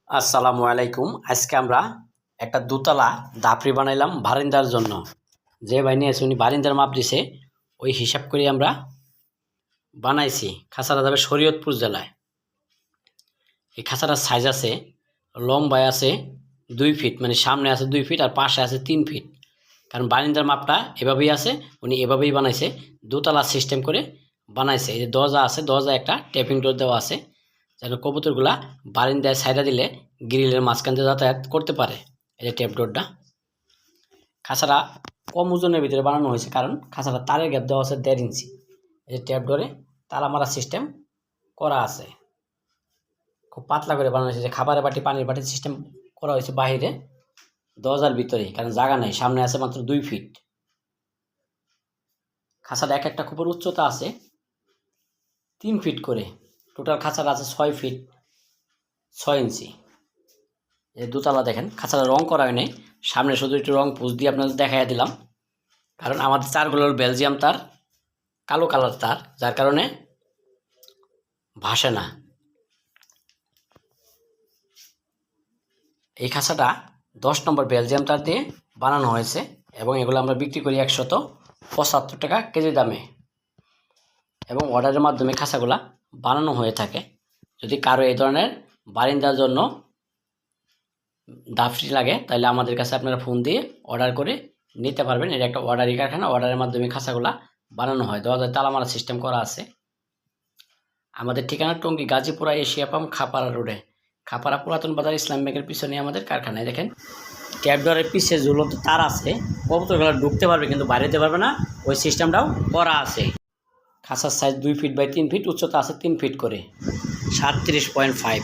আসসালামু আলাইকুম। আজকে আমরা একটা দোতলা দাপড়ি বানাইলাম বারিন্দার জন্য। যে ভাই নিয়েছে উনি বারিন্দার মাপ দিছে, ওই হিসাব করে আমরা বানাইছি। খাঁচাটা যাবে শরীয়তপুর জেলায়। এই খাঁচাটার সাইজ আছে, লম্বায় আছে 2 ফিট, মানে সামনে আছে 2 ফিট আর পাশে আছে 3 ফিট। কারণ বারিন্দার মাপটা এভাবেই আছে, উনি এভাবেই বানাইছে, দোতলা সিস্টেম করে বানাইছে। এই যে দরজা আছে, দরজা একটা টেপিং ডোর দেওয়া আছে যেন কবুতরগুলা বারিন্দায় সাইডা দিলে গ্রিলের মাঝখান দিয়ে যাতায়াত করতে পারে। এই যে টেপ ডোরটা। খাঁচাটা কম ওজনের ভিতরে বানানো হয়েছে, কারণ খাঁচাটা তারের গ্যাপ দেওয়া আছে 1.5 ইঞ্চি। এই যে টেপ ডোরে তালা মারা সিস্টেম করা আছে, খুব পাতলা করে বানানো হয়েছে। যে খাবারের বাটি, পানির বাটি সিস্টেম করা হয়েছে বাহিরে দরজার ভিতরেই, কারণ জায়গা নেই, সামনে আছে মাত্র 2 ফিট। খাঁচাটা এক একটা খুব উচ্চতা আছে 3 ফিট করে। টোটাল খাঁচাটা আছে 6 ফিট 6 ইঞ্চি। এই দোতলা দেখেন, খাঁচাটা রং করা হয় নাই, সামনে শুধু একটু রং পুষ দিয়ে আপনাদের দেখাই দিলাম। কারণ আমাদের তারগুলোর বেলজিয়াম তার, কালো কালার তার, যার কারণে ভাসে না। এই খাঁচাটা 10 নম্বর বেলজিয়াম তার দিয়ে বানানো হয়েছে এবং এগুলো আমরা বিক্রি করি 175 টাকা কেজি দামে, এবং অর্ডারের মাধ্যমে খাঁচাগুলা বানানো হয়ে থাকে। যদি কারো এই ধরনের বারিন্দার জন্য দাপড়ি লাগে, তাহলে আমাদের কাছে আপনারা ফোন দিয়ে অর্ডার করে নিতে পারবেন। এটা একটা অর্ডারি কারখানা, অর্ডারের মাধ্যমে খাঁচাগুলা বানানো হয়। দরজায় তালা মারা সিস্টেম করা আছে। আমাদের ঠিকানা টঙ্গী গাজীপুরা এশিয়া পাম্প খাপাড়া রোডে, খাপাড়া পুরাতন বাজার ইসলাম ব্যাংকের পিছনে আমাদের কারখানায়। দেখেন ট্যাপ ডোরের পিছে ঝুলন্ত তার আছে, কবুতরগুলো ঢুকতে পারবে কিন্তু বাইরে যেতে পারবে না, ওই সিস্টেমটাও করা আছে। খাঁচার সাইজ 2 ফিট বাই 3 ফিট, উচ্চতা আছে 3 ফিট করে, 37.5।